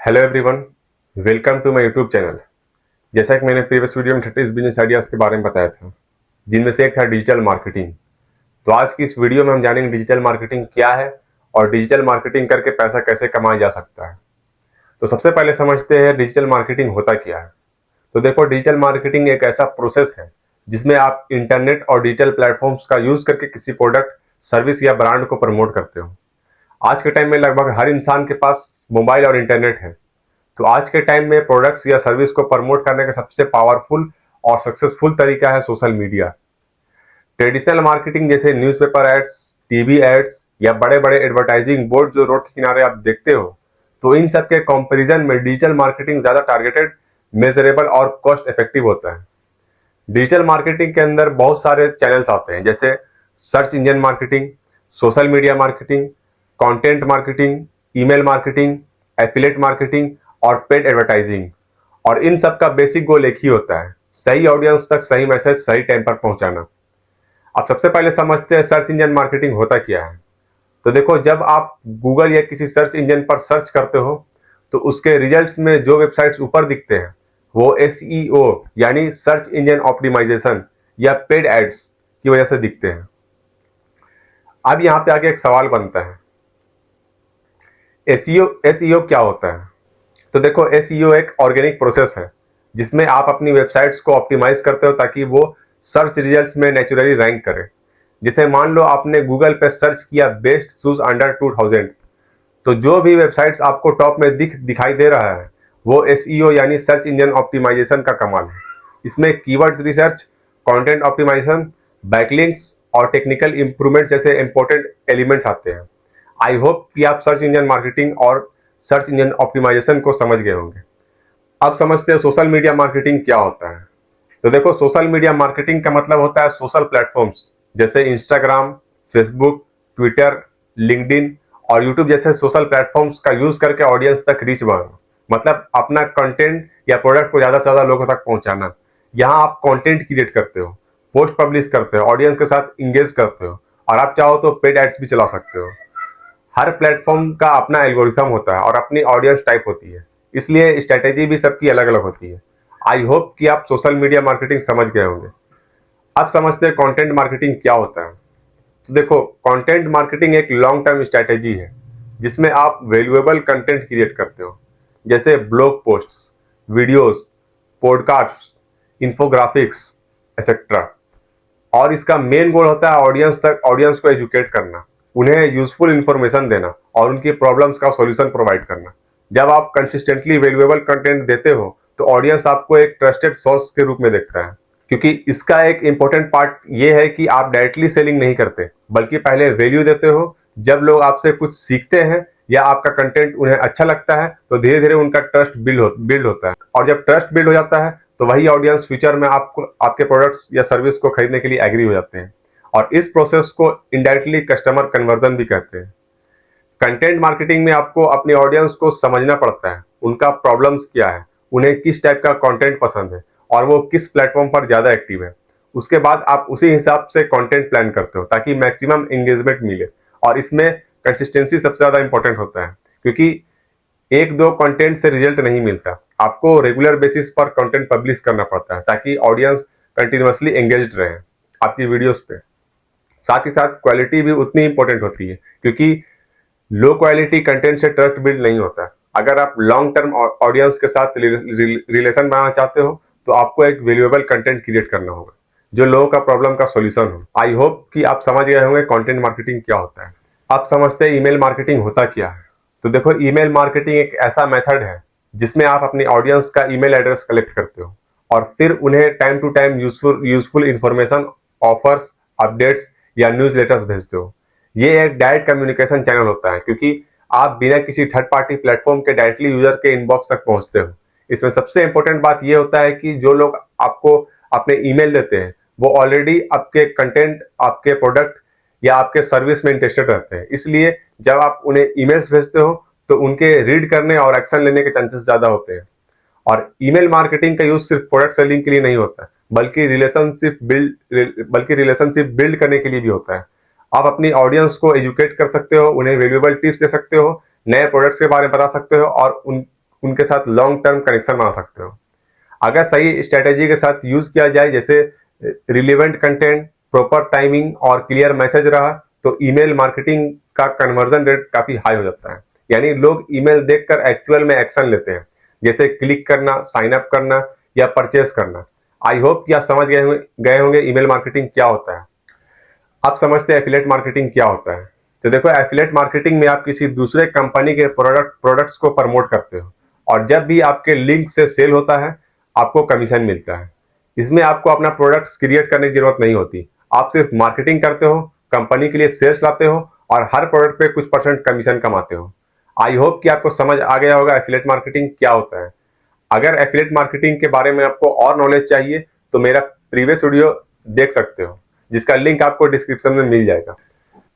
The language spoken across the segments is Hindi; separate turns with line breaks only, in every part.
Hello everyone, welcome to my YouTube channel. जैसा कि मैंने प्रीवियस वीडियो में 30 बिजनेस आइडियाज़ के बारे में बताया था, जिनमें से एक था डिजिटल मार्केटिंग। तो आज की इस वीडियो में हम जानेंगे डिजिटल मार्केटिंग क्या है और डिजिटल मार्केटिंग करके पैसा कैसे कमाया जा सकता है। तो सबसे पहले समझते हैं डिजिटल मार्केटिंग होता क्या है। तो देखो, डिजिटल मार्केटिंग एक ऐसा प्रोसेस है जिसमें आप इंटरनेट और डिजिटल प्लेटफॉर्म्स का यूज करके किसी प्रोडक्ट, सर्विस या ब्रांड को प्रमोट करते हो। आज के टाइम में लगभग हर इंसान के पास मोबाइल और इंटरनेट है। तो आज के टाइम में प्रोडक्ट्स या सर्विस को प्रमोट करने का सबसे पावरफुल और सक्सेसफुल तरीका है सोशल मीडिया। ट्रेडिशनल मार्केटिंग जैसे न्यूज़पेपर एड्स, टीवी एड्स या बड़े बड़े एडवर्टाइजिंग बोर्ड जो रोड के किनारे आप देखते हो, तो इन सब के कंपैरिजन में डिजिटल मार्केटिंग ज्यादा टारगेटेड, मेजरेबल और कॉस्ट इफेक्टिव होता है। डिजिटल मार्केटिंग के अंदर बहुत सारे चैनल्स आते हैं, जैसे search engine marketing, social media marketing, content marketing, email marketing, affiliate marketing और पेड एडवर्टाइजिंग। और इन सब का बेसिक गोल एक ही होता है, सही ऑडियंस तक सही मैसेज सही टाइम पर पहुंचाना। अब सबसे पहले समझते हैं सर्च इंजन मार्केटिंग होता क्या है। तो देखो, जब आप गूगल या किसी सर्च इंजन पर सर्च करते हो, तो उसके रिजल्ट्स में जो वेबसाइट्स ऊपर दिखते हैं वो एसईओ यानी सर्च इंजन ऑप्टिमाइजेशन या पेड एड्स की वजह से दिखते हैं। अब यहाँ पे आगे एक सवाल बनता है, एसईओ क्या होता है। तो देखो, एसईओ एक ऑर्गेनिक प्रोसेस है जिसमें आप अपनी वेबसाइट्स को ऑप्टिमाइज करते हो ताकि वो सर्च रिजल्ट्स में नेचुरली रैंक करे। जैसे मान लो आपने गूगल पे सर्च किया बेस्ट शूज अंडर 2000, तो जो भी वेबसाइट्स आपको टॉप में दिखाई दे रहा है वो एसईओ यानी सर्च इंजन ऑप्टिमाइजेशन का कमाल है। इसमें keywords research, content optimisation, backlinks और टेक्निकल इंप्रूवमेंट जैसे इंपॉर्टेंट एलिमेंट्स आते हैं। आई होप कि आप सर्च इंजन मार्केटिंग और सर्च इंजन ऑप्टिमाइजेशन को समझ गए होंगे। अब समझते हैं सोशल मीडिया मार्केटिंग क्या होता है। तो देखो, सोशल मीडिया मार्केटिंग का मतलब होता है सोशल प्लेटफॉर्म्स जैसे इंस्टाग्राम, फेसबुक, ट्विटर, लिंक्डइन और यूट्यूब जैसे सोशल प्लेटफॉर्म्स का यूज करके ऑडियंस तक रीच बढ़ाना, मतलब अपना कंटेंट या प्रोडक्ट को ज्यादा से ज्यादा लोगों तक पहुंचाना। यहाँ आप कंटेंट क्रिएट करते हो, पोस्ट पब्लिश करते हो, ऑडियंस के साथ इंगेज करते हो और आप चाहो तो पेड एड्स भी चला सकते हो। हर प्लेटफॉर्म का अपना एल्गोरिथम होता है और अपनी ऑडियंस टाइप होती है, इसलिए स्ट्रेटेजी भी सबकी अलग अलग होती है। आई होप कि आप सोशल मीडिया मार्केटिंग समझ गए होंगे। अब समझते हैं कंटेंट मार्केटिंग क्या होता है। तो देखो, कंटेंट मार्केटिंग एक लॉन्ग टर्म स्ट्रेटेजी है जिसमें आप वैल्यूएबल कंटेंट क्रिएट करते हो, जैसे blog posts, videos, podcast, infographics etcetera. और इसका मेन गोल होता है ऑडियंस को एजुकेट करना, उन्हें यूजफुल इंफॉर्मेशन देना और उनकी प्रॉब्लम्स का सॉल्यूशन प्रोवाइड करना। जब आप कंसिस्टेंटली वैल्यूएबल कंटेंट देते हो तो ऑडियंस आपको एक ट्रस्टेड सोर्स के रूप में देखता है, क्योंकि इसका एक इंपॉर्टेंट पार्ट ये है कि आप डायरेक्टली सेलिंग नहीं करते बल्कि पहले वैल्यू देते हो। जब लोग आपसे कुछ सीखते हैं या आपका कंटेंट उन्हें अच्छा लगता है तो धीरे धीरे उनका ट्रस्ट बिल्ड होता है, और जब ट्रस्ट बिल्ड हो जाता है तो वही ऑडियंस फ्यूचर में आपको आपके प्रोडक्ट्स या सर्विस को खरीदने के लिए एग्री हो जाते हैं। और इस प्रोसेस को इनडायरेक्टली कस्टमर कन्वर्जन भी कहते हैं। कंटेंट मार्केटिंग में आपको अपनी ऑडियंस को समझना पड़ता है, उनका प्रॉब्लम्स क्या है, उन्हें किस टाइप का कंटेंट पसंद है और वो किस प्लेटफॉर्म पर ज्यादा एक्टिव है। उसके बाद आप उसी हिसाब से कंटेंट प्लान करते हो ताकि मैक्सिमम एंगेजमेंट मिले। और इसमें कंसिस्टेंसी सबसे ज्यादा इंपॉर्टेंट होता है, क्योंकि एक दो कंटेंट से रिजल्ट नहीं मिलता, आपको रेगुलर बेसिस पर कंटेंट पब्लिश करना पड़ता है ताकि ऑडियंस कंटिन्यूअसली एंगेज्ड रहे आपकी वीडियोस पे। साथ ही साथ क्वालिटी भी उतनी इंपॉर्टेंट होती है, क्योंकि लो क्वालिटी कंटेंट से ट्रस्ट बिल्ड नहीं होता। अगर आप लॉन्ग टर्म ऑडियंस के साथ रिलेशन बनाना चाहते हो तो आपको एक वैल्यूएबल कंटेंट क्रिएट करना होगा जो लोगों का प्रॉब्लम का सॉल्यूशन हो। आई होप कि आप समझ गए होंगे कंटेंट मार्केटिंग क्या होता है। आप समझते हैं ईमेल मार्केटिंग होता क्या है। तो देखो, ईमेल मार्केटिंग एक ऐसा मेथड है जिसमें आप अपनी ऑडियंस का ईमेल एड्रेस कलेक्ट करते हो और फिर उन्हें time to time useful information, offers, updates या न्यूज लेटर्स भेजते हो। ये एक डायरेक्ट कम्युनिकेशन चैनल होता है, क्योंकि आप बिना किसी थर्ड पार्टी प्लेटफॉर्म के डायरेक्टली यूजर के इनबॉक्स तक पहुंचते हो। इसमें सबसे इंपॉर्टेंट बात यह होता है कि जो लोग आपको अपने ईमेल देते हैं वो ऑलरेडी आपके कंटेंट, आपके प्रोडक्ट या आपके सर्विस में इंटरेस्टेड रहते हैं। इसलिए जब आप उन्हें ईमेल्स भेजते हो तो उनके रीड करने और एक्शन लेने के चांसेस ज्यादा होते हैं। और ईमेल मार्केटिंग का यूज सिर्फ प्रोडक्ट सेलिंग के लिए नहीं होता, बल्कि रिलेशनशिप बिल्ड करने के लिए भी होता है। आप अपनी ऑडियंस को एजुकेट कर सकते हो, उन्हें वैल्यूएबल टिप्स दे सकते हो, नए प्रोडक्ट्स के बारे में बता सकते हो और उनके साथ लॉन्ग टर्म कनेक्शन बना सकते हो। अगर सही स्ट्रेटेजी के साथ यूज किया जाए, जैसे रिलेवेंट कंटेंट, प्रॉपर टाइमिंग और क्लियर मैसेज रहा, तो ईमेल मार्केटिंग का कन्वर्जन रेट काफी हाई हो जाता है। यानी लोग ईमेल देखकर एक्चुअल में एक्शन लेते हैं, जैसे क्लिक करना, साइन अप करना या परचेस करना। आई होप कि आप समझ गए होंगे ईमेल मार्केटिंग क्या होता है। आप समझते हैं एफिलिएट मार्केटिंग क्या होता है। तो देखो, एफिलिएट मार्केटिंग में आप किसी दूसरे कंपनी के प्रोडक्ट्स को प्रमोट करते हो, और जब भी आपके लिंक से सेल होता है आपको कमीशन मिलता है। इसमें आपको अपना प्रोडक्ट्स क्रिएट करने की जरूरत नहीं होती, आप सिर्फ मार्केटिंग करते हो, कंपनी के लिए सेल्स लाते हो और हर प्रोडक्ट पे कुछ % कमीशन कमाते हो। आई होप कि आपको समझ आ गया होगा एफिलिएट मार्केटिंग क्या होता है। अगर एफिलिएट मार्केटिंग के बारे में आपको और नॉलेज चाहिए तो मेरा प्रीवियस वीडियो देख सकते हो, जिसका लिंक आपको डिस्क्रिप्शन में मिल जाएगा।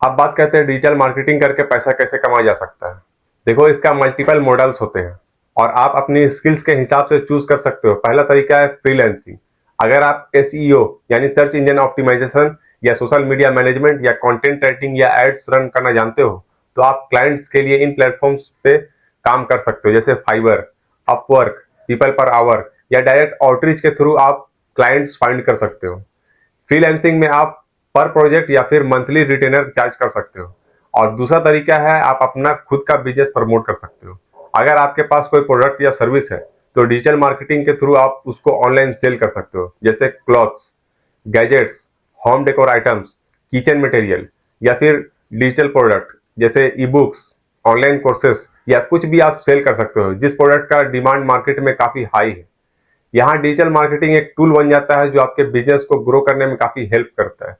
अब बात करते हैं डिजिटल मार्केटिंग करके पैसा कैसे कमाया जा सकता है। देखो, इसका मल्टीपल मॉडल्स होते हैं और आप अपनी स्किल्स के हिसाब से चूज कर सकते हो। पहला तरीका है फ्रीलांसिंग। अगर आप एसईओ यानी सर्च इंजन ऑप्टिमाइजेशन या सोशल मीडिया मैनेजमेंट या कंटेंट राइटिंग या एड्स रन करना जानते हो तो आप क्लाइंट्स के लिए इन प्लेटफॉर्म्स पे काम कर सकते हो, जैसे Fiverr, Upwork, people per hour या डायरेक्ट आउटरीच के थ्रू आप क्लाइंट्स फाइंड कर सकते हो। फ्रीलांसिंग में आप पर प्रोजेक्ट या फिर मंथली रिटेनर चार्ज कर सकते हो। और दूसरा तरीका है आप अपना खुद का बिजनेस प्रमोट कर सकते हो। अगर आपके पास कोई प्रोडक्ट या सर्विस है तो डिजिटल मार्केटिंग के थ्रू आप उसको ऑनलाइन सेल कर सकते हो, जैसे clothes, gadgets, home decor items, kitchen material या फिर डिजिटल प्रोडक्ट जैसे ई बुक्स, ऑनलाइन कोर्सेस या कुछ भी आप सेल कर सकते हो जिस प्रोडक्ट का डिमांड मार्केट में काफी हाई है। यहाँ डिजिटल मार्केटिंग एक टूल बन जाता है जो आपके बिजनेस को ग्रो करने में काफी हेल्प करता है।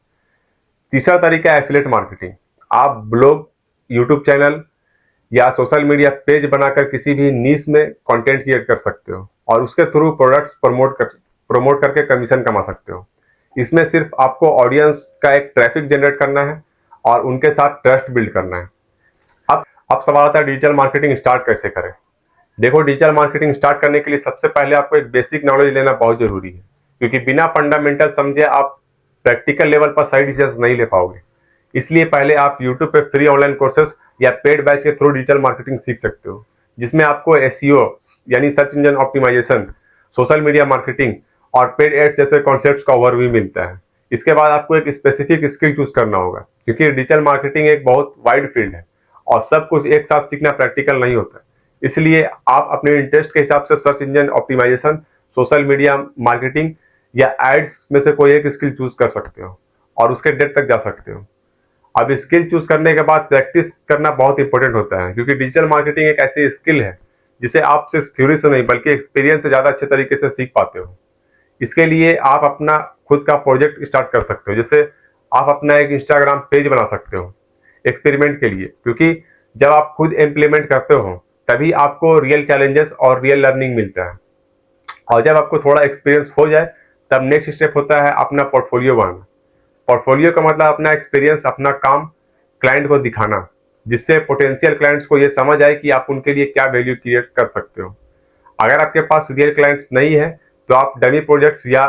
तीसरा तरीका है एफिलिएट मार्केटिंग। आप ब्लॉग, यूट्यूब चैनल या सोशल मीडिया पेज बनाकर किसी भी नीश में कंटेंट क्रिएट कर सकते हो और उसके थ्रू प्रोडक्ट्स प्रमोट करके कमीशन कमा सकते हो। इसमें सिर्फ आपको ऑडियंस का एक ट्रैफिक जनरेट करना है और उनके साथ ट्रस्ट बिल्ड करना है। अब सवाल आता है डिजिटल मार्केटिंग स्टार्ट कैसे करें। देखो, डिजिटल मार्केटिंग स्टार्ट करने के लिए सबसे पहले आपको एक बेसिक नॉलेज लेना बहुत जरूरी है, क्योंकि बिना फंडामेंटल समझे आप प्रैक्टिकल लेवल पर सही डिसीजन नहीं ले पाओगे। इसलिए पहले आप YouTube पे फ्री ऑनलाइन कोर्सेस या पेड बैच के थ्रू डिजिटल मार्केटिंग सीख सकते हो, जिसमें आपको एसईओ यानी search engine optimisation, social media marketing और पेड एड्स जैसे कॉन्सेप्ट्स का ओवरव्यू मिलता है। इसके बाद आपको एक स्पेसिफिक स्किल चूज करना होगा, क्योंकि डिजिटल मार्केटिंग एक बहुत वाइड फील्ड है और सब कुछ एक साथ सीखना प्रैक्टिकल नहीं होता। इसलिए आप अपने इंटरेस्ट के हिसाब से search engine optimisation, social media marketing या एड्स में से कोई एक स्किल चूज कर सकते हो और उसके डेप्थ तक जा सकते हो। अब स्किल चूज करने के बाद प्रैक्टिस करना बहुत इंपॉर्टेंट होता है, क्योंकि डिजिटल मार्केटिंग एक ऐसी स्किल है जिसे आप सिर्फ थ्योरी से नहीं बल्कि एक्सपीरियंस से ज्यादा अच्छे तरीके से सीख पाते हो। इसके लिए आप अपना खुद का प्रोजेक्ट स्टार्ट कर सकते हो, जैसे आप अपना एक इंस्टाग्राम पेज बना सकते हो एक्सपेरिमेंट के लिए, क्योंकि जब आप खुद इम्प्लीमेंट करते हो तभी आपको रियल चैलेंजेस और रियल लर्निंग मिलता है। और जब आपको थोड़ा एक्सपीरियंस हो जाए तब नेक्स्ट स्टेप होता है अपना पोर्टफोलियो बनाना। पोर्टफोलियो का मतलब अपना एक्सपीरियंस, अपना काम क्लाइंट को दिखाना, जिससे पोटेंशियल क्लाइंट्स को ये समझ आए कि आप उनके लिए क्या वैल्यू क्रिएट कर सकते हो। अगर आपके पास रियल क्लाइंट्स नहीं है तो आप डमी प्रोजेक्ट्स या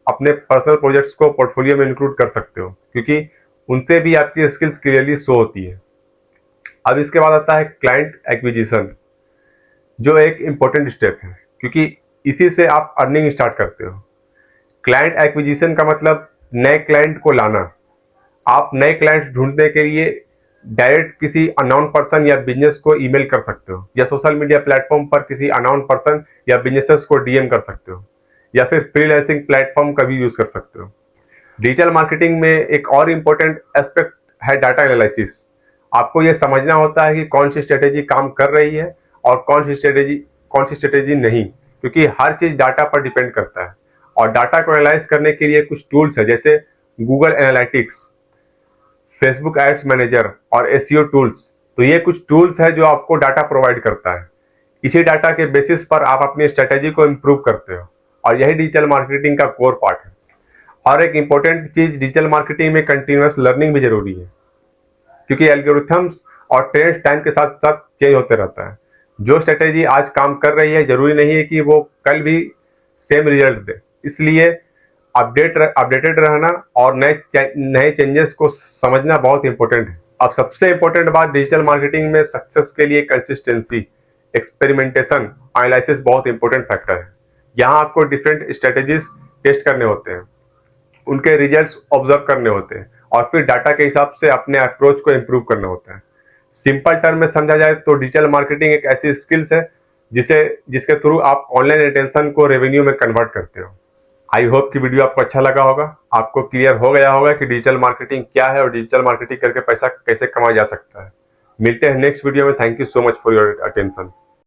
अपने पर्सनल प्रोजेक्ट्स को पोर्टफोलियो में इंक्लूड कर सकते हो, क्योंकि उनसे भी आपकी स्किल्स क्लियरली शो होती है। अब इसके बाद आता है क्लाइंट एक्विजिशन, जो एक इंपॉर्टेंट स्टेप है, क्योंकि इसी से आप अर्निंग स्टार्ट करते हो। क्लाइंट एक्विजिशन का मतलब नए क्लाइंट को लाना। आप नए क्लाइंट्स ढूंढने के लिए डायरेक्ट किसी अननोन पर्सन या बिजनेस को ईमेल कर सकते हो, या सोशल मीडिया प्लेटफॉर्म पर किसी अननोन पर्सन या बिजनेसेस को डीएम कर सकते हो, या फिर फ्रीलांसिंग प्लेटफॉर्म का भी यूज कर सकते हो। डिजिटल मार्केटिंग में एक और इम्पोर्टेंट एस्पेक्ट है डाटा एनालिसिस। आपको यह समझना होता है कि कौन सी स्ट्रेटेजी काम कर रही है और कौन सी स्ट्रेटेजी नहीं, क्योंकि हर चीज डाटा पर डिपेंड करता है। और डाटा को एनालाइज करने के लिए कुछ टूल्स है, जैसे Google Analytics, Facebook Ads Manager और एसईओ टूल्स। तो ये कुछ टूल्स है जो आपको डाटा प्रोवाइड करता है। इसी डाटा के बेसिस पर आप अपनी स्ट्रेटेजी को इम्प्रूव करते हो और यही डिजिटल मार्केटिंग का कोर पार्ट है। और एक इंपॉर्टेंट चीज, डिजिटल मार्केटिंग में कंटिन्यूअस लर्निंग भी जरूरी है, क्योंकि एल्गोरिथम्स और ट्रेंड्स टाइम के साथ साथ चेंज होते रहता है। जो स्ट्रेटेजी आज काम कर रही है जरूरी नहीं है कि वो कल भी सेम रिजल्ट दे। इसलिए अपडेटेड रहना और नए चेंजेस को समझना बहुत इंपॉर्टेंट है। अब सबसे इंपॉर्टेंट बात डिजिटल मार्केटिंग में सक्सेस के लिए कंसिस्टेंसी, एक्सपेरिमेंटेशन, एनालिसिस बहुत इंपॉर्टेंट फैक्टर है। यहाँ आपको डिफरेंट स्ट्रेटेजीज टेस्ट करने होते हैं, उनके रिजल्ट्स ऑब्जर्व करने होते हैं और फिर डाटा के हिसाब से अपने अप्रोच को इम्प्रूव करना होता है। सिंपल टर्म में समझा जाए तो डिजिटल मार्केटिंग एक ऐसी स्किल्स है जिसके थ्रू आप ऑनलाइन अटेंशन को रेवेन्यू में कन्वर्ट करते हो। आई होप कि वीडियो आपको अच्छा लगा होगा, आपको क्लियर हो गया होगा कि डिजिटल मार्केटिंग क्या है और डिजिटल मार्केटिंग करके पैसा कैसे कमाया जा सकता है। मिलते हैं नेक्स्ट वीडियो में। Thank you so much for your attention.